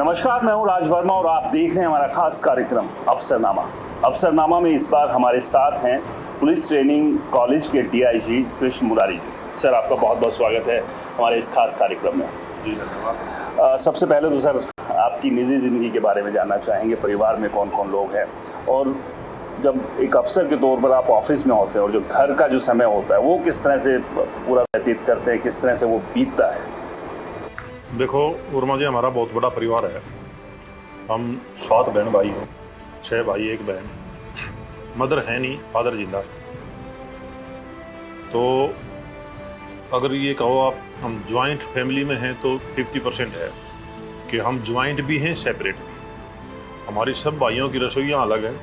नमस्कार, मैं हूं राज वर्मा और आप देख रहे हैं हमारा खास कार्यक्रम अफसरनामा। अफसरनामा में इस बार हमारे साथ हैं पुलिस ट्रेनिंग कॉलेज के डीआईजी कृष्ण मुरारी जी। सर, आपका बहुत बहुत स्वागत है हमारे इस खास कार्यक्रम में। जी धन्यवाद। सबसे पहले तो सर, आपकी निजी ज़िंदगी के बारे में जानना चाहेंगे। परिवार में कौन कौन लोग हैं, और जब एक अफसर के तौर पर आप ऑफिस में होते हैं और जो घर का जो समय होता है वो किस तरह से पूरा व्यतीत करते हैं, किस तरह से वो बीतता है? देखो वर्मा जी, हमारा बहुत बड़ा परिवार है। हम 7 बहन भाई हैं, 6 भाई 1 बहन। मदर है नहीं, फादर जिंदा। तो अगर ये कहो आप हम ज्वाइंट फैमिली में हैं तो 50% है कि हम ज्वाइंट भी हैं, सेपरेट भी। हमारी सब भाइयों की रसोइयाँ अलग हैं,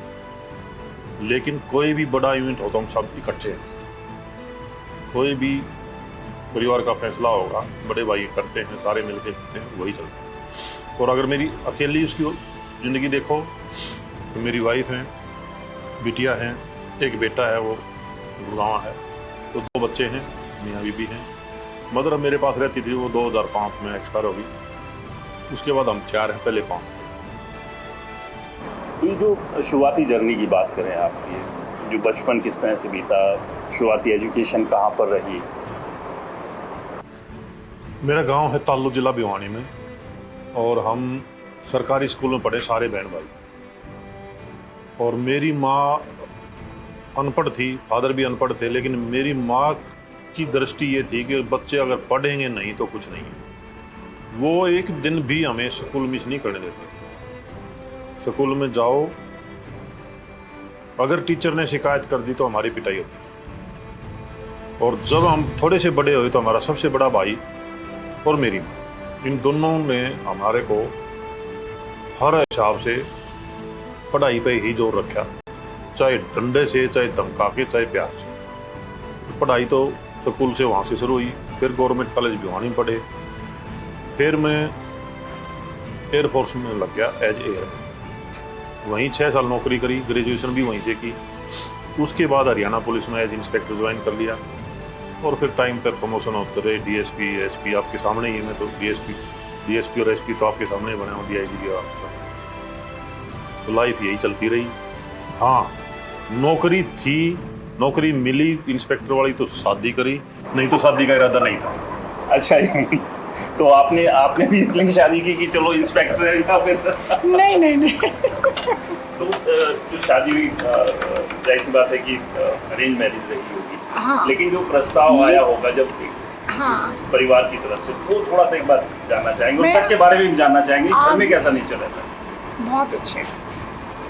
लेकिन कोई भी बड़ा इवेंट हो तो हम सब इकट्ठे हैं। कोई भी परिवार का फैसला होगा, बड़े भाई करते हैं, सारे मिलके करते हैं, वही चलता है। और अगर मेरी अकेली उसकी ज़िंदगी देखो तो मेरी वाइफ है, बिटिया हैं, एक बेटा है, वो गुड़गांव है, तो 2 बच्चे हैं, मियाँ बीबी हैं। मदर अब मेरे पास रहती थी, वो 2005 में एक्सपायर हो गई। उसके बाद हम 4 हैं, पहले 5 थे। तो ये जो शुरुआती जर्नी की बात करें आपकी, जो बचपन किस तरह से बीता, शुरुआती एजुकेशन कहाँ पर रही? मेरा गांव है ताल्लुक, जिला भिवानी में, और हम सरकारी स्कूल में पढ़े सारे बहन भाई। और मेरी माँ अनपढ़ थी, फादर भी अनपढ़ थे, लेकिन मेरी माँ की दृष्टि ये थी कि बच्चे अगर पढ़ेंगे नहीं तो कुछ नहीं है। वो एक दिन भी हमें स्कूल मिस नहीं करने देते। स्कूल में जाओ, अगर टीचर ने शिकायत कर दी तो हमारी पिटाई होती। और जब हम थोड़े से बड़े हुए तो हमारा सबसे बड़ा भाई और मेरी माँ, इन दोनों ने हमारे को हर हिसाब से पढ़ाई पे ही जोर रखा, चाहे डंडे से, चाहे धमका के, चाहे प्यार से। पढ़ाई तो स्कूल से वहाँ से शुरू हुई, फिर गवर्नमेंट कॉलेज भिवानी पढ़े, फिर मैं एयरफोर्स में लग गया एज एयर में। वहीं 6 साल नौकरी करी, ग्रेजुएशन भी वहीं से की। उसके बाद हरियाणा पुलिस में एज इंस्पेक्टर ज्वाइन कर लिया, और फिर टाइम पर प्रमोशन होते रहे, डीएसपी, एसपी आपके सामने ही। मैं तो डीएसपी और एसपी तो आपके सामने ही बना हूँ, डीआईजी भी आपका। तो लाइफ यही चलती रही। हाँ, नौकरी थी, नौकरी मिली इंस्पेक्टर वाली, तो शादी करी, नहीं तो शादी का इरादा नहीं था। अच्छा जी, तो आपने भी इसलिए शादी की कि चलो इंस्पेक्टर है या फिर? नहीं। तो जो शादी हुई, जाहिर सी बात है कि अरेंज मैरिज रही होगी। हाँ। लेकिन जो प्रस्ताव आया होगा जब हाँ। परिवार की तरफ से, वो थोड़ा सा एक बार जानना चाहेंगे, और मैं सच के बारे में भी जानना चाहेंगे, घर में आज- कैसा नहीं चला था? बहुत अच्छे,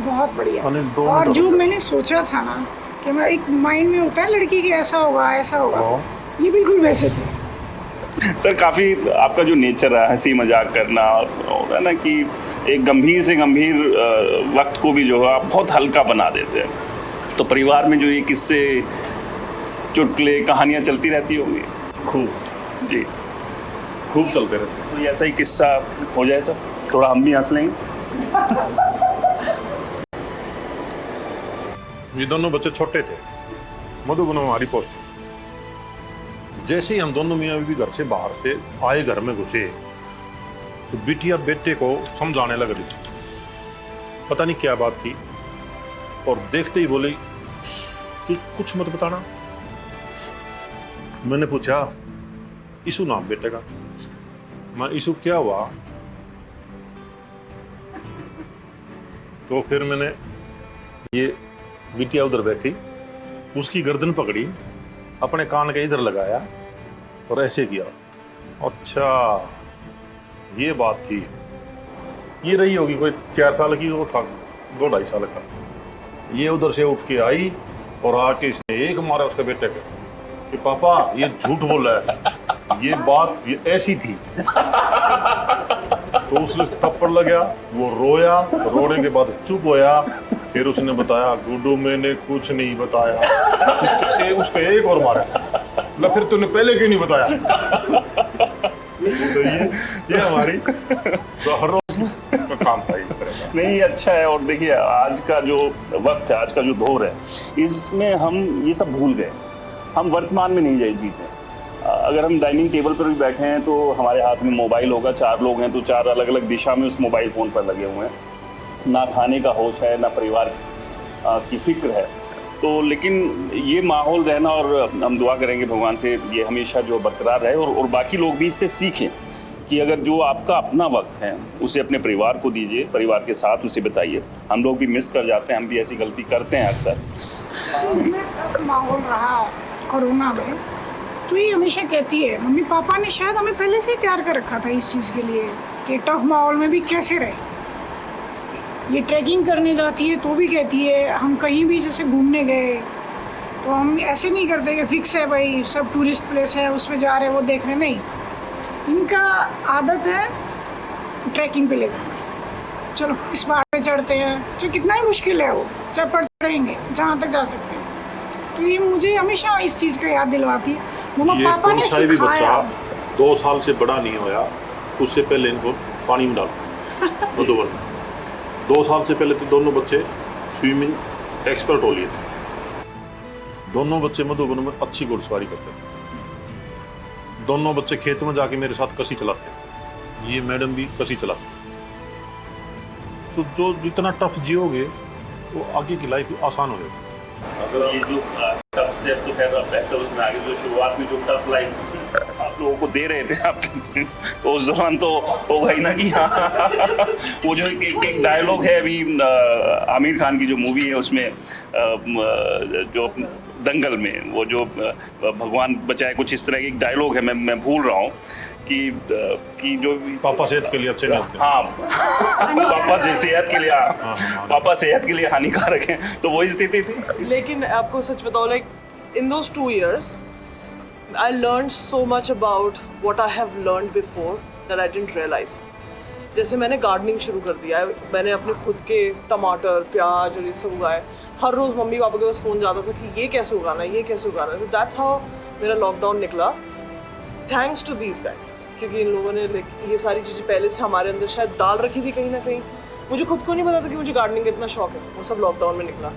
बहुत बढ़िया। दो और मिनट जो हो गए। मैंने सोचा था ना कि मैं, एक माइंड में होता है लड़की की ऐसा होगा ऐसा होगा, हाँ। ये बिल्कुल वैसे थे। सर, काफ़ी आपका जो नेचर है, हंसी मजाक करना, होता है ना कि एक गंभीर से गंभीर वक्त को भी जो है आप बहुत हल्का बना देते हैं। तो परिवार में जो ये किस्से, चुटकुले, कहानियाँ चलती रहती होंगी? खूब जी, खूब चलते रहते हैं। तो ऐसा ही किस्सा हो जाए सर, थोड़ा हम भी हंस लेंगे। ये दोनों बच्चे छोटे थे, मधुबन में हमारी पोस्ट। जैसे ही हम दोनों मियाँ बीवी घर से बाहर से आए, घर में घुसे, तो बिटिया बेटे को समझाने लग रही थी, पता नहीं क्या बात थी, और देखते ही बोली तू कुछ मत बताना। मैंने पूछा ईशु नाम बेटे का, मैं ईशु क्या हुआ? तो फिर मैंने, ये बिटिया उधर बैठी, उसकी गर्दन पकड़ी, अपने कान के इधर लगाया और ऐसे किया। अच्छा, ये बात थी। ये रही होगी कोई 4 साल की, वो था 2-2.5 साल का। ये उधर से उठ के आई और आके इसने एक मारा उसके बेटे पे कि पापा ये झूठ बोल रहा है, ये बात ये ऐसी थी। तो उसने थप्पड़ लग गया, वो रोया, रोने के बाद चुप होया। फिर उसने बताया गुड्डू मैंने कुछ नहीं बताया। उसके एक और मारा, ना फिर तूने पहले क्यों नहीं बताया? तो ये हमारी तो हर रोज का काम था इस तरह का। नहीं, अच्छा है। और देखिए, आज का जो वक्त है, आज का जो दौर है, इसमें हम ये सब भूल गए। हम वर्तमान में नहीं जीते। अगर हम डाइनिंग टेबल पर भी बैठे हैं तो हमारे हाथ में मोबाइल होगा, 4 लोग हैं तो 4 अलग अलग दिशा में उस मोबाइल फ़ोन पर लगे हुए हैं। ना खाने का होश है, ना परिवार की फिक्र है। तो लेकिन ये माहौल रहना, और हम दुआ करेंगे भगवान से ये हमेशा जो बरकरार रहे, और बाकी लोग भी इससे सीखें कि अगर जो आपका अपना वक्त है उसे अपने परिवार को दीजिए, परिवार के साथ उसे बताइए। हम लोग भी मिस कर जाते हैं, हम भी ऐसी गलती करते हैं अक्सर। इसमें माहौल रहा कोरोना में, तो ये हमेशा कहती है, मम्मी पापा ने शायद हमें पहले से ही तैयार कर रखा था इस चीज़ के लिए कि टफ माहौल में भी कैसे रहे। ये ट्रैकिंग करने जाती है तो भी कहती है, हम कहीं भी जैसे घूमने गए तो हम ऐसे नहीं करते कि फिक्स है भाई सब टूरिस्ट प्लेस है उस पर जा रहे वो देख रहे, नहीं। इनका आदत है ट्रैकिंग पे ले जाना, चलो इस पहाड़ पे चढ़ते हैं, चाहे कितना ही मुश्किल है वो, चाहे पर चढ़ेंगे जहाँ तक जा सकते हैं। तो ये मुझे हमेशा इस चीज़ का याद दिलवाती है, मम्मा पापा ने कोई भी सिखाया। बच्चा 2 साल से बड़ा नहीं होया उससे पहले इनको पानी में डालो मधुबन में। 2 साल से पहले तो दोनों बच्चे स्विमिंग एक्सपर्ट हो लिए थे। दोनों बच्चे मधुबन में अच्छी घुड़सवारी करते थे। दोनों बच्चे खेत में जाके मेरे साथ कसी चलाते। ये मैडम भी कसी चलाते। तो जो जितना टफ जियोगे वो आगे की लाइफ आसान हो जाएगी। अगर ये जो टफ से अब तो खैर बेहतर, उसमें आगे जो शुरुआत में जो टफ लाइफ आप लोगों को दे रहे थे आपके, तो उस दौरान तो होगा ही ना कि हाँ वो जो एक डायलॉग है अभी आमिर खान की जो मूवी है उसमें जो दंगल में वो जो भगवान बचाए, कुछ इस तरह की एक डायलॉग है, मैं भूल रहा हूँ कि जो पापा सेहत के लिए अच्छे नहीं होते। हाँ पापा से सेहत के लिए, पापा सेहत के लिए हानिकारक है, तो वही स्थिति थी। लेकिन आपको सच बताओ, like in those 2 years I learned so much about what I have learned before that I didn't realize. जैसे मैंने गार्डनिंग शुरू कर दिया है, मैंने अपने खुद के टमाटर प्याज और ये सब उगाए। हर रोज़ मम्मी पापा के पास फ़ोन जाता था कि ये कैसे उगाना है, ये कैसे उगाना है। तो दैट्स हाउ मेरा लॉकडाउन निकला, थैंक्स टू दीज गाइस, क्योंकि इन लोगों ने ये सारी चीज़ें पहले से हमारे अंदर शायद डाल रखी थी कहीं ना कहीं। मुझे खुद को नहीं पता था कि मुझे गार्डनिंग का इतना शौक है, वो सब लॉकडाउन में निकला।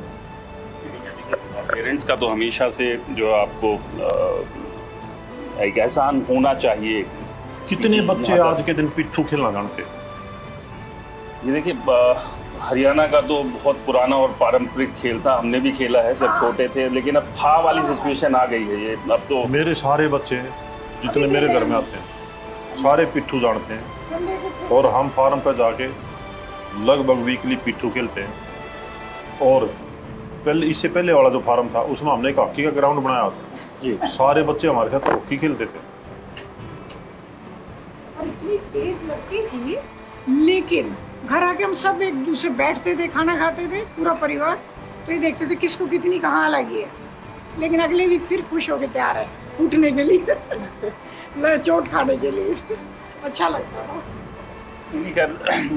पेरेंट्स का तो हमेशा से जो आपको एक एहसान होना चाहिए। कितने बच्चे आज के दिन पिट्ठू खेलना जानते? ये देखिए हरियाणा का तो बहुत पुराना और पारंपरिक खेल था, हमने भी खेला है जब छोटे थे, लेकिन अब था वाली सिचुएशन आ गई है ये। अब तो मेरे सारे बच्चे जितने मेरे घर में आते हैं सारे पिट्ठू जानते हैं, और हम फार्म पर जाके लगभग वीकली पिट्ठू खेलते हैं। और पहले इससे पहले वाला जो फार्म था उसमें हमने एक हॉकी का ग्राउंड बनाया था जी, सारे बच्चे हमारे साथ हॉकी खेलते थे। और इतनी तेज लगती थी, लेकिन घर आके हम सब एक दूसरे बैठते थे, खाना खाते थे पूरा परिवार, तो ये देखते थे किसको कितनी कहाँ लगी है। लेकिन अगले वीक फिर खुश होके तैयार है फूटने के लिए चोट खाने के लिए। अच्छा लगता था।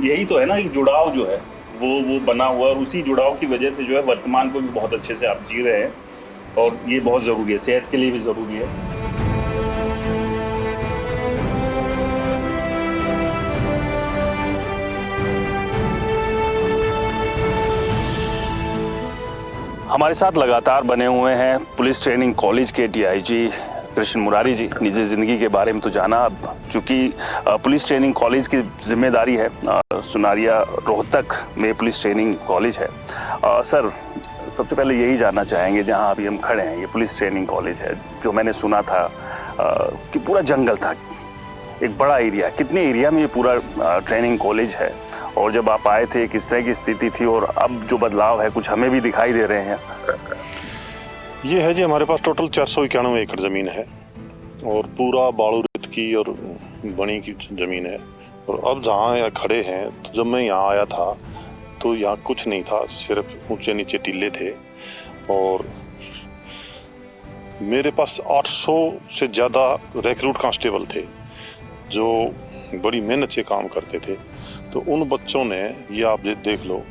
यही तो है ना, कि जुड़ाव जो है वो बना हुआ, और उसी जुड़ाव की वजह से जो है वर्तमान को भी बहुत अच्छे से आप जी रहे हैं, और ये बहुत ज़रूरी है, सेहत के लिए भी ज़रूरी है। हमारे साथ लगातार बने हुए हैं पुलिस ट्रेनिंग कॉलेज के डीआईजी कृष्ण मुरारी जी। निजी ज़िंदगी के बारे में तो जाना, अब चूँकि पुलिस ट्रेनिंग कॉलेज की जिम्मेदारी है, सुनारिया रोहतक में पुलिस ट्रेनिंग कॉलेज है। सर, सबसे पहले यही जानना चाहेंगे, जहाँ अभी हम खड़े हैं ये पुलिस ट्रेनिंग कॉलेज है, जो मैंने सुना था कि पूरा जंगल था, एक बड़ा एरिया, कितने एरिया में ये पूरा ट्रेनिंग कॉलेज है, और जब आप आए थे किस तरह की स्थिति थी, और अब जो बदलाव है कुछ हमें भी दिखाई दे रहे हैं? ये है जी, हमारे पास टोटल 491 एकड़ ज़मीन है, और पूरा बालू रेत की और बनी की ज़मीन है। और अब जहाँ यहाँ खड़े हैं, तो जब मैं यहाँ आया था तो यहाँ कुछ नहीं था, सिर्फ ऊंचे नीचे टीले थे, और मेरे पास 800 से ज़्यादा रिक्रूट कांस्टेबल थे जो बड़ी मेहनत से काम करते थे। तो उन बच्चों ने, ये आप देख लो,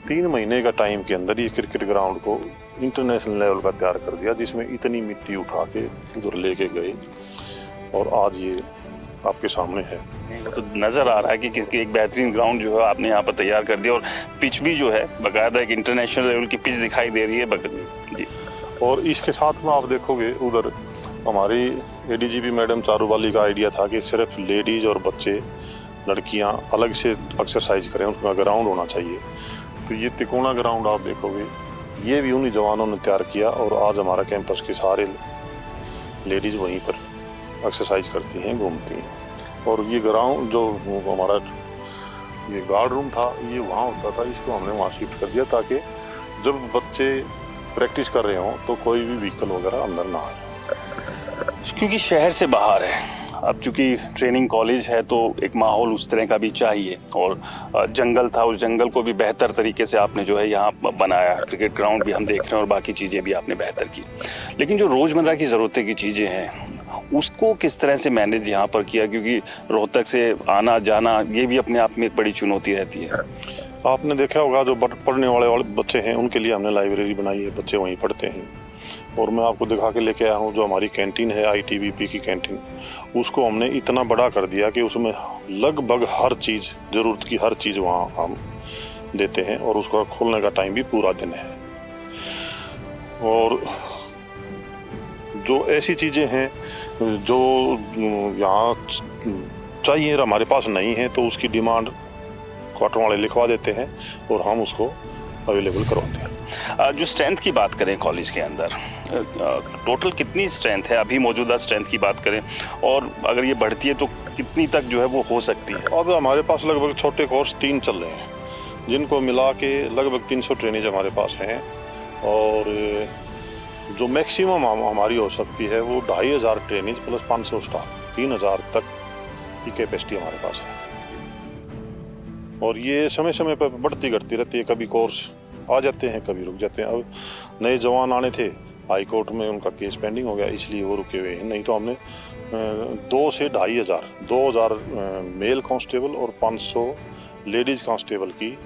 3 महीने का टाइम के अंदर ये क्रिकेट ग्राउंड को इंटरनेशनल लेवल का तैयार कर दिया, जिसमें इतनी मिट्टी उठा के उधर लेके गए, और आज ये आपके सामने है। तो नज़र आ रहा है कि एक बेहतरीन ग्राउंड जो है आपने यहाँ पर तैयार कर दिया, और पिच भी जो है बाकायदा एक इंटरनेशनल लेवल की पिच दिखाई दे रही है जी। और इसके साथ में आप देखोगे उधर हमारी एडीजीपी मैडम चारूवाली का आइडिया था कि सिर्फ लेडीज़ और बच्चे लड़कियां अलग से एक्सरसाइज करें, उनका ग्राउंड होना चाहिए। तो ये तिकोना ग्राउंड आप देखोगे, ये भी उन्हीं जवानों ने तैयार किया और आज हमारा कैंपस के सारे लेडीज़ वहीं पर एक्सरसाइज करती हैं, घूमती हैं। और ये ग्राउंड जो हमारा ये गार्ड रूम था, ये वहाँ होता था, इसको हमने वहाँ शिफ्ट कर दिया ताकि जब बच्चे प्रैक्टिस कर रहे हों तो कोई भी व्हीकल वगैरह अंदर ना आए, क्योंकि शहर से बाहर है। अब चूंकि ट्रेनिंग कॉलेज है तो एक माहौल उस तरह का भी चाहिए, और जंगल था, उस जंगल को भी बेहतर तरीके से आपने जो है यहाँ बनाया। क्रिकेट ग्राउंड भी हम देख रहे हैं और बाकी चीज़ें भी आपने बेहतर की। लेकिन जो रोज़मर्रा की ज़रूरतें की चीज़ें हैं उसको किस तरह से मैनेज यहाँ पर किया, क्योंकि रोहतक से आना जाना ये भी अपने आप में एक बड़ी चुनौती रहती है। आपने देखा होगा जो पढ़ने वाले बच्चे हैं उनके लिए हमने लाइब्रेरी बनाई है, बच्चे वहीं पढ़ते हैं। और मैं आपको दिखा के लेके आया हूँ जो हमारी कैंटीन है ITBP की कैंटीन, उसको हमने इतना बड़ा कर दिया कि उसमें लगभग हर चीज़, ज़रूरत की हर चीज़ वहाँ हम देते हैं और उसका खोलने का टाइम भी पूरा दिन है। और जो ऐसी चीज़ें हैं जो यहाँ चाहिए हमारे पास नहीं है तो उसकी डिमांड क्वार्टर वाले लिखवा देते हैं और हम उसको अवेलेबल करवाते हैं। जो स्ट्रेंथ की बात करें कॉलेज के अंदर, टोटल कितनी स्ट्रेंथ है अभी, मौजूदा स्ट्रेंथ की बात करें, और अगर ये बढ़ती है तो कितनी तक जो है वो हो सकती है? अब हमारे पास लगभग छोटे कोर्स 3 चल रहे हैं, जिनको मिला के लगभग 300 ट्रेनिज हमारे पास हैं। और जो मैक्सिमम हमारी हो सकती है वो 2500 ट्रेनिज प्लस 500 स्टाफ, 3000 तक की कैपेसिटी हमारे पास है। और ये समय समय पर बढ़ती घटती रहती है, कभी कोर्स आ जाते हैं, कभी रुक जाते हैं। अब नए जवान आने थे, हाई कोर्ट में उनका केस पेंडिंग हो गया, इसलिए वो रुके हुए हैं। नहीं तो हमने 2 से 2500, 2000 मेल कांस्टेबल और 500 लेडीज कांस्टेबल की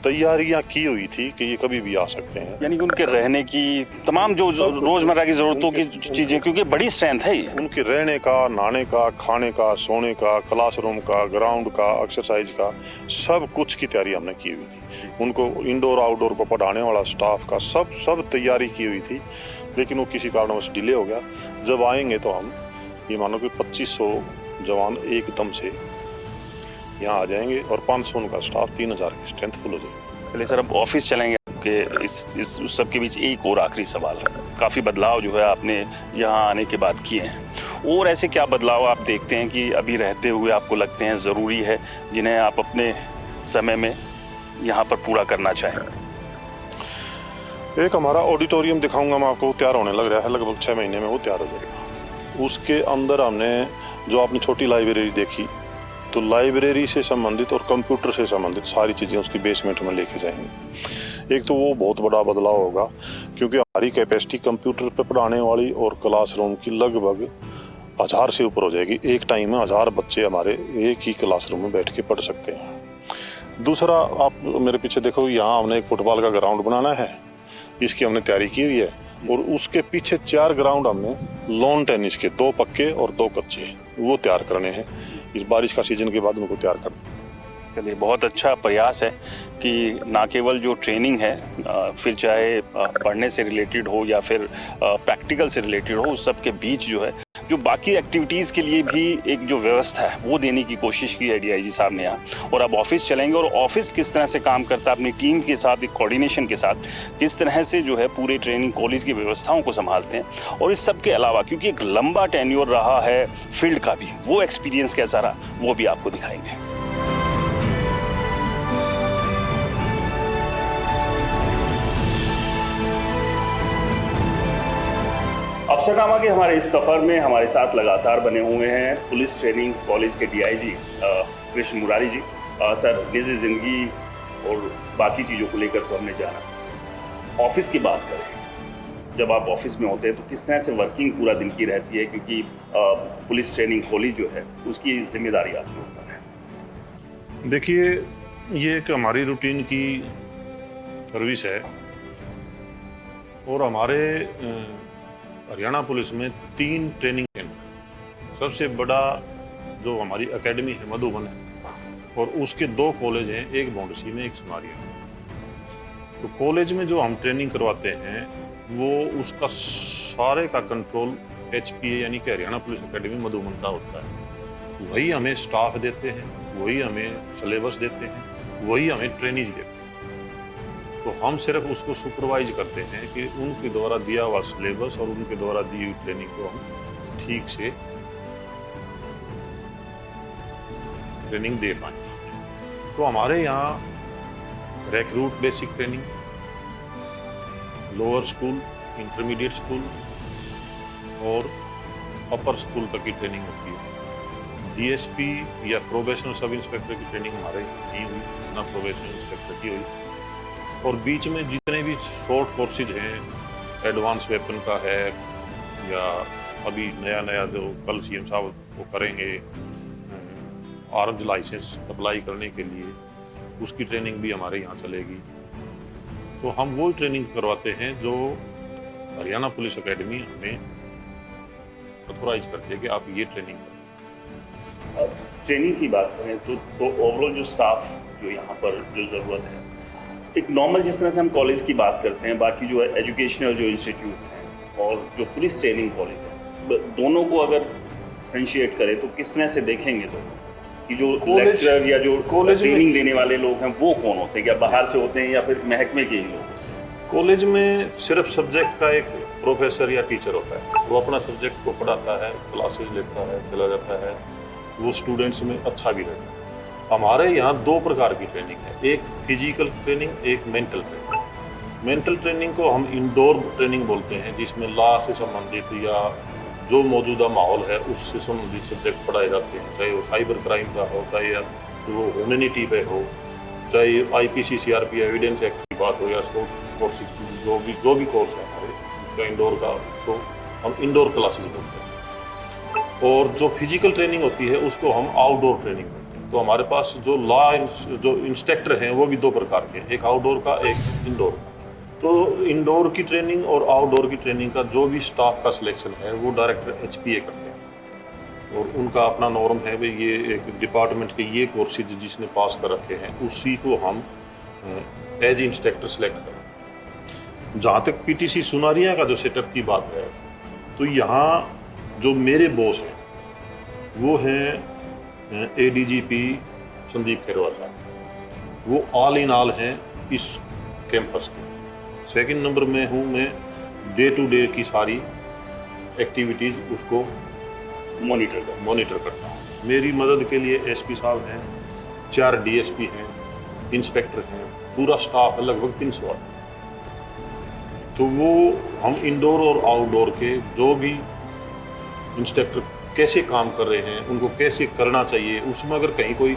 तैयारियां की हुई थी कि ये कभी भी आ सकते हैं। यानी कि उनके रहने की तमाम जो रोजमर्रा की जरूरतों की चीजें, क्योंकि बड़ी स्ट्रेंथ है ये। उनके रहने का, नहाने का, खाने का, सोने का, क्लासरूम का, ग्राउंड का, एक्सरसाइज का, सब कुछ की तैयारी हमने की हुई थी। उनको इंडोर आउटडोर को पढ़ाने वाला स्टाफ का सब तैयारी की हुई थी, लेकिन वो किसी कारणवश डिले हो गया। जब आएंगे तो हम ये मानो कि 2500 जवान एकदम से यहाँ आ जाएंगे और 500 उनका स्टाफ, 3000 की स्ट्रेंथ फुल हो जाएगी। चलिए सर, अब ऑफिस चलेंगे कि इस सब के बीच एक और आखिरी सवाल। काफ़ी बदलाव जो है आपने यहाँ आने के बाद किए हैं, और ऐसे क्या बदलाव आप देखते हैं कि अभी रहते हुए आपको लगते हैं ज़रूरी है, जिन्हें आप अपने समय में यहाँ पर पूरा करना चाहें? एक हमारा ऑडिटोरियम दिखाऊंगा मैं आपको, तैयार होने लग रहा है, लगभग 6 महीने में वो तैयार हो जाएगा। उसके अंदर हमने जो आपने छोटी लाइब्रेरी देखी, तो लाइब्रेरी से संबंधित और कंप्यूटर से संबंधित सारी चीज़ें उसकी बेसमेंट में लेके जाएंगे। एक तो वो बहुत बड़ा बदलाव होगा, क्योंकि हमारी कैपेसिटी कंप्यूटर पे पढ़ाने वाली और क्लासरूम की लगभग 1000 से ऊपर हो जाएगी। एक टाइम में 1000 बच्चे हमारे एक ही क्लासरूम में बैठ के पढ़ सकते हैं। दूसरा, आप मेरे पीछे देखो, यहाँ हमने एक फुटबॉल का ग्राउंड बनाना है, इसकी हमने तैयारी की हुई है। और उसके पीछे 4 ग्राउंड हमने लॉन टेनिस के, 2 पक्के और 2 कच्चे, वो तैयार करने हैं। इस बारिश का सीजन के बाद उनको तैयार कर दें। चलिए, बहुत अच्छा प्रयास है कि ना केवल जो ट्रेनिंग है, फिर चाहे पढ़ने से रिलेटेड हो या फिर प्रैक्टिकल से रिलेटेड हो, उस सब के बीच जो है जो बाकी एक्टिविटीज़ के लिए भी एक जो व्यवस्था है वो देने की कोशिश की है DIG साहब ने यहाँ। और अब ऑफिस चलेंगे, और ऑफिस किस तरह से काम करता है अपनी टीम के साथ, एक कोऑर्डिनेशन के साथ, किस तरह से जो है पूरे ट्रेनिंग कॉलेज की व्यवस्थाओं को संभालते हैं। और इस सब के अलावा, क्योंकि एक लंबा टेन्योर रहा है फील्ड का भी, वो एक्सपीरियंस कैसा रहा वो भी आपको दिखाएंगे। अफसरनामा के हमारे इस सफ़र में हमारे साथ लगातार बने हुए हैं पुलिस ट्रेनिंग कॉलेज के DIG कृष्ण मुरारी जी। सर, निजी ज़िंदगी और बाकी चीज़ों को लेकर तो हमने जाना, ऑफिस की बात करें, जब आप ऑफिस में होते हैं तो किस तरह से वर्किंग पूरा दिन की रहती है, क्योंकि पुलिस ट्रेनिंग कॉलेज जो है उसकी जिम्मेदारी आपके ऊपर है। देखिए, ये एक हमारी रूटीन की सर्विस है, और हमारे हरियाणा पुलिस में 3 ट्रेनिंग कैंप, सबसे बड़ा जो हमारी एकेडमी है मधुबन है, और उसके 2 कॉलेज हैं, एक बौंडसी में, एक सुनारिया में। तो कॉलेज में जो हम ट्रेनिंग करवाते हैं वो उसका सारे का कंट्रोल HPA यानी कि हरियाणा पुलिस एकेडमी मधुबन का होता है। वही हमें स्टाफ देते हैं, वही हमें सिलेबस देते हैं, वही हमें ट्रेनिंग देते हैं। तो हम सिर्फ उसको सुपरवाइज करते हैं कि उनके द्वारा दिया हुआ सिलेबस और उनके द्वारा दी हुई ट्रेनिंग को हम ठीक से ट्रेनिंग दे पाएँ। तो हमारे यहाँ recruit basic training, lower school, intermediate school और अपर स्कूल तक की ट्रेनिंग होती है। DSP या प्रोबेशनल सब इंस्पेक्टर की ट्रेनिंग हमारे नहीं हुई, ना प्रोबेशनल इंस्पेक्टर की हुई। और बीच में जितने भी शॉर्ट कोर्सेज हैं, एडवांस वेपन का है या अभी नया नया जो कल CM साहब वो करेंगे आर्म्स लाइसेंस अप्लाई करने के लिए, उसकी ट्रेनिंग भी हमारे यहाँ चलेगी। तो हम वो ट्रेनिंग करवाते हैं जो हरियाणा पुलिस एकेडमी हमें ऑथोराइज करती है कि आप ये ट्रेनिंग करें। ट्रेनिंग की बात करें तो ओवरऑल जो स्टाफ जो यहाँ पर जो ज़रूरत है, एक नॉर्मल जिस तरह से हम कॉलेज की बात करते हैं, बाकी जो एजुकेशनल जो इंस्टीट्यूट्स हैं और जो पुलिस ट्रेनिंग कॉलेज है, दोनों को अगर डिफरेंशिएट करें तो किस तरह से देखेंगे तो कि जो लेक्चरर या जो ट्रेनिंग देने वाले लोग हैं वो कौन होते हैं? क्या बाहर से होते हैं या फिर महकमे के ही लोग? कॉलेज में सिर्फ सब्जेक्ट का एक प्रोफेसर या टीचर होता है, वो अपना सब्जेक्ट को पढ़ाता है, क्लासेस लेता है, चला जाता है, वो स्टूडेंट्स में अच्छा भी रहता है। हमारे यहाँ 2 प्रकार की ट्रेनिंग है, एक फिजिकल ट्रेनिंग, एक मेंटल ट्रेनिंग। मेंटल ट्रेनिंग को हम इंडोर ट्रेनिंग बोलते हैं, जिसमें लॉ से संबंधित या जो मौजूदा माहौल है उससे संबंधित सब्जेक्ट पढ़ाए जाते हैं, चाहे वो साइबर क्राइम का हो, चाहे वो ह्यूमैनिटी पे हो, चाहे IPC CRP एविडेंस एक्ट की बात हो या कोर्सेज जो भी कोर्स है हमारे उसका इंडोर का, तो हम इंडोर क्लासेज बोलते हैं। और जो फिजिकल ट्रेनिंग होती है उसको हम आउटडोर ट्रेनिंग बोलते हैं। तो हमारे पास जो जो इंस्ट्रक्टर हैं वो भी 2 प्रकार के, एक आउटडोर का, एक इंडोर का। तो इंडोर की ट्रेनिंग और आउटडोर की ट्रेनिंग का जो भी स्टाफ का सिलेक्शन है वो डायरेक्टर HPA करते हैं और उनका अपना नॉर्म है भाई, ये एक डिपार्टमेंट के ये कोर्सेज जिसने पास कर रखे हैं उसी को हम एज इंस्ट्रक्टर सेलेक्ट करें। जहाँ तक PTC सुनारिया का जो सेटअप की बात है, तो यहाँ जो मेरे बॉस हैं वो हैं ADGP संदीप खेरवाल साहब, वो ऑल इन ऑल हैं इस कैंपस के। सेकंड नंबर में हूँ मैं डे टू डे की सारी एक्टिविटीज़ उसको मॉनिटर करता हूँ। मेरी मदद के लिए SP साहब हैं, 4 DSP हैं, इंस्पेक्टर हैं, पूरा स्टाफ है लगभग 300 आदमी। तो वो हम इंडोर और आउटडोर के जो भी इंस्ट्रक्टर कैसे काम कर रहे हैं, उनको कैसे करना चाहिए, उसमें अगर कहीं कोई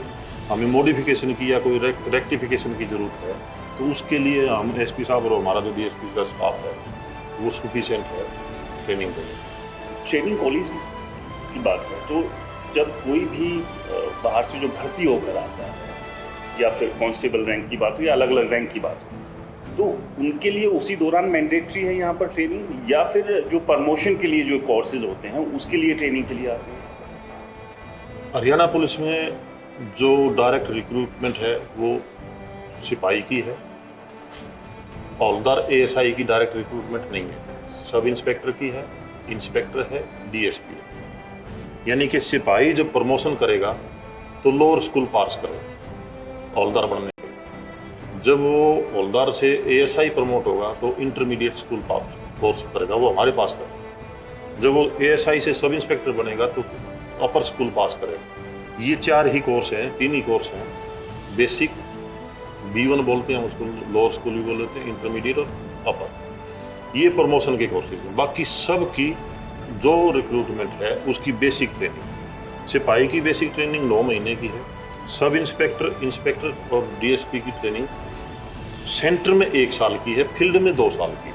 हमें मॉडिफिकेशन की या कोई रेक्टिफिकेशन की ज़रूरत है तो उसके लिए हम SP साहब और हमारा जो DSP का स्टाफ है वो सफिशिएंट है ट्रेनिंग के लिए। ट्रेनिंग कॉलेज की बात करें तो जब कोई भी बाहर से जो भर्ती होकर आता है या फिर कांस्टेबल रैंक की बात हो या अलग अलग रैंक की बात हो, तो उनके लिए उसी दौरान मैंडेटरी है यहाँ पर ट्रेनिंग, या फिर जो प्रमोशन के लिए जो कोर्सेज होते हैं उसके लिए ट्रेनिंग के लिए आते हैं? हरियाणा पुलिस में जो डायरेक्ट रिक्रूटमेंट है वो सिपाही की है, हौलदार ASI की डायरेक्ट रिक्रूटमेंट नहीं है, सब इंस्पेक्टर की है, इंस्पेक्टर है, DSP है। यानी कि सिपाही जब प्रमोशन करेगा तो लोअर स्कूल पास करेगा हौलदार बनने के। जब वो हौलदार से ASI प्रमोट होगा तो इंटरमीडिएट स्कूल पास कोर्स करेगा, वो हमारे पास करेगा। जब वो ASI से सब इंस्पेक्टर बनेगा तो अपर स्कूल पास करेगा। ये 4 ही कोर्स हैं, 3 ही कोर्स हैं, बेसिक B1 बोलते हैं उसको, लोअर स्कूल भी बोल देते हैं, इंटरमीडिएट और अपर, ये प्रमोशन के कोर्सेज हैं। बाकी सब की जो रिक्रूटमेंट है उसकी बेसिक ट्रेनिंग, सिपाही की बेसिक ट्रेनिंग 9 महीने की है, सब इंस्पेक्टर और DSP की ट्रेनिंग सेंटर में 1 साल की है, फील्ड में 2 साल की,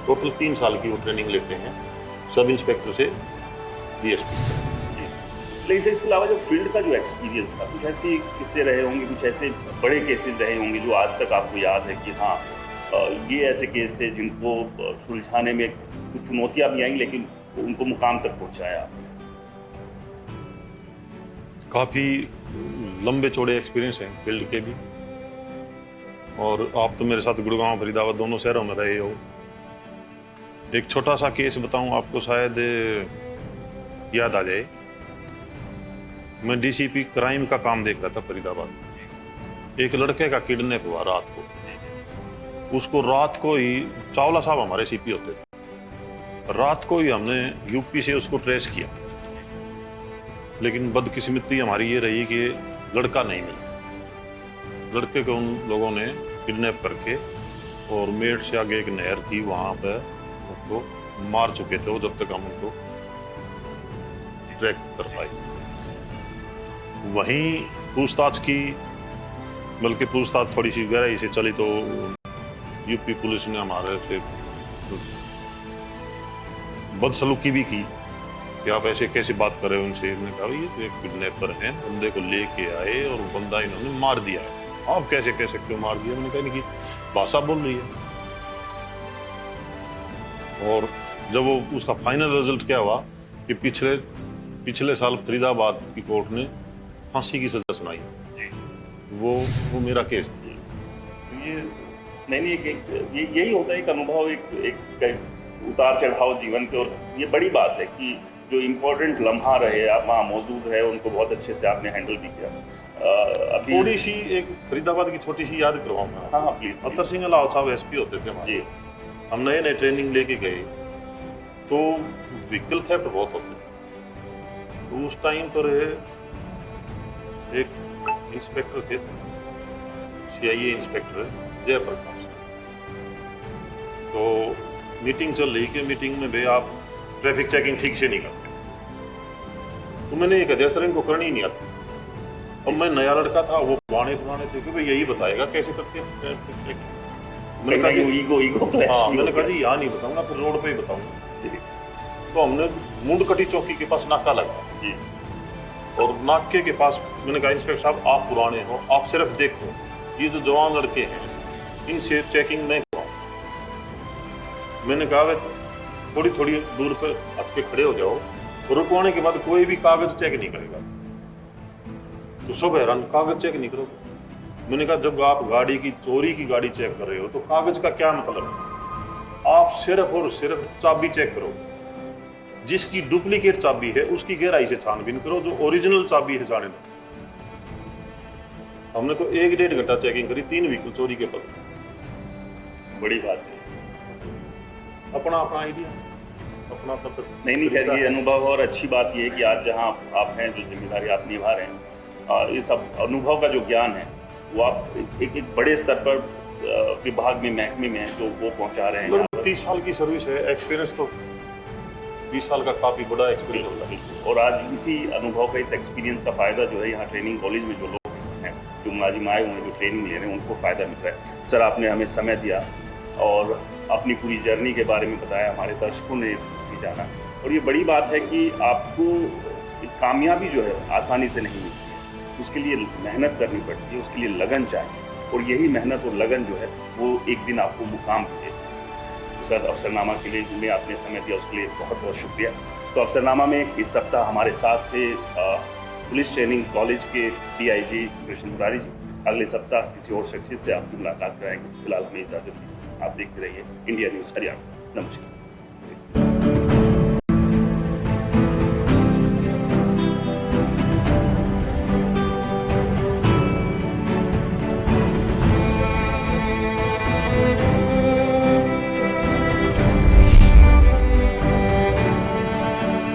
टोटल 3 साल की वो ट्रेनिंग लेते हैं सब इंस्पेक्टर से DSP। लेकिन इसके अलावा जो फील्ड का जो एक्सपीरियंस था, कुछ ऐसे किस्से रहे होंगे, कुछ ऐसे बड़े केसेस रहे होंगे जो आज तक आपको याद है कि हाँ ये ऐसे केस थे जिनको सुलझाने में कुछ चुनौतियां भी आई लेकिन उनको मुकाम तक पहुंचाया आपने? काफ़ी लंबे चौड़े एक्सपीरियंस हैं फील्ड के भी, और आप तो मेरे साथ गुड़गांव फरीदाबाद दोनों शहरों में रहे हो। एक छोटा सा केस बताऊं आपको, शायद याद आ जाए। मैं डीसीपी क्राइम का काम देख रहा था फरीदाबाद में। एक लड़के का किडनैप हुआ रात को। उसको रात को ही, चावला साहब हमारे सीपी होते थे, रात को ही हमने यूपी से उसको ट्रेस किया, लेकिन बदकिस्मती हमारी ये रही कि लड़का नहीं मिला। लड़के को उन लोगों ने किडनैप करके और मेड से आगे एक नहर थी, वहां पर उसको मार चुके थे वो, जब तक हम उनको ट्रैक कर पाए। वहीं पूछताछ की, बल्कि पूछताछ थोड़ी सी गहराई से चली तो यूपी पुलिस ने हमारे से बदसलूकी भी की कि आप ऐसे कैसे बात कर रहे हो उनसे। इन्होंने कहा ये तो एक किडनैपर हैं, बंदे को लेके आए और बंदा इन्होंने मार दिया है। आप कैसे कह सकते हो मार दिया? मैंने कहा कि भाषा बोल रही है। और जब वो उसका फाइनल रिजल्ट क्या हुआ कि पिछले साल फरीदाबाद की कोर्ट ने फांसी की सजा सुनाई। वो मेरा केस था। ये नहीं, यही होता है एक अनुभव, एक उतार चढ़ाव जीवन के। और ये बड़ी बात है कि जो इम्पोर्टेंट लम्हा रहे, आप वहाँ मौजूद है, उनको बहुत अच्छे से आपने हैंडल भी किया। अभी थोड़ी सी एक फरीदाबाद की छोटी सी याद करवाऊंगा। हाँ प्लीज। अतर सिंह अलाव साहब एसपी होते थे हमारे। हम नए नए ट्रेनिंग लेके गए तो व्हीकल थेफ्ट बहुत होते थे। तो उस टाइम पर एक इंस्पेक्टर थे, सीआईए इंस्पेक्टर जयप्रकाश। तो मीटिंग चल रही कि मीटिंग में भाई आप ट्रैफिक चेकिंग ठीक से नहीं करते। तो मैंने एक अध्यक्ष सर इनको करनी ही नहीं आती। और मैं नया लड़का था, वो पुराने थे कि भाई यही बताएगा कैसे करते हैं ट्रैफिक चेकिंग। मैंने कहा ईगो हाँ, मैंने कहा जी यहाँ नहीं बताऊंगा, फिर रोड पे ही बताऊंगा। तो हमने मुंडकटी चौकी के पास नाका लगाया और नाके के पास मैंने कहा इंस्पेक्टर साहब आप पुराने हो, आप सिर्फ देखो ये जो जवान लड़के हैं इनसे चेकिंग नहीं कराओ। मैंने कहा थोड़ी थोड़ी दूर पर हट के खड़े हो जाओ, तो रुकवाने के बाद कोई भी कागज चेक नहीं करेगा। तो सब हैरान, कागज चेक नहीं करोगे? मैंने कहा जब आप गाड़ी की चोरी की गाड़ी चेक कर रहे हो तो कागज का क्या मतलब है? आप सिर्फ और सिर्फ चाबी चेक करो। जिसकी डुप्लीकेट चाबी है उसकी गहराई से छानबीन करो, जो ओरिजिनल चाबी है जाने दो। हमने तो 1-1.5 घंटा चेकिंग करी, 3 व्हीकल चोरी के पद। बड़ी बात है। अपना आइडिया, अपना नहीं खैर ये अनुभव। और अच्छी बात ये है कि आज जहाँ आप हैं, जो जिम्मेदारी आप निभा रहे हैं, इस अनुभव का जो ज्ञान है वो आप एक बड़े स्तर पर विभाग में, महकमे में जो वो पहुँचा रहे हैं। 30 साल की सर्विस है, एक्सपीरियंस तो 20 साल का काफ़ी बड़ा एक्सपीरियंस होता है। और आज इसी अनुभव का, इस एक्सपीरियंस का फ़ायदा जो है यहाँ ट्रेनिंग कॉलेज में जो लोग हैं, जो मुलाजिम आए हुए हैं, जो ट्रेनिंग ले रहे हैं, उनको फ़ायदा मिल रहा है। सर आपने हमें समय दिया और अपनी पूरी जर्नी के बारे में बताया, हमारे दर्शकों ने भी जाना। और ये बड़ी बात है कि आपको कामयाबी जो है आसानी से नहीं मिलती है, उसके लिए मेहनत करनी पड़ती है, उसके लिए लगन चाहिए। और यही मेहनत और लगन जो है वो एक दिन आपको मुकाम भी देती है। तो सर अफसरनामा के लिए जिन्हें आपने समय दिया उसके लिए बहुत बहुत शुक्रिया। तो अफसरनामा में इस सप्ताह हमारे साथ थे पुलिस ट्रेनिंग कॉलेज के DIG कृष्ण मुरारी जी। अगले सप्ताह किसी और शख्सियत से आपकी मुलाकात कराएंगे। फिलहाल हमें इजाज़त दीजिए। आप देखते रहिए इंडिया न्यूज़ हरियाणा। नमस्कार।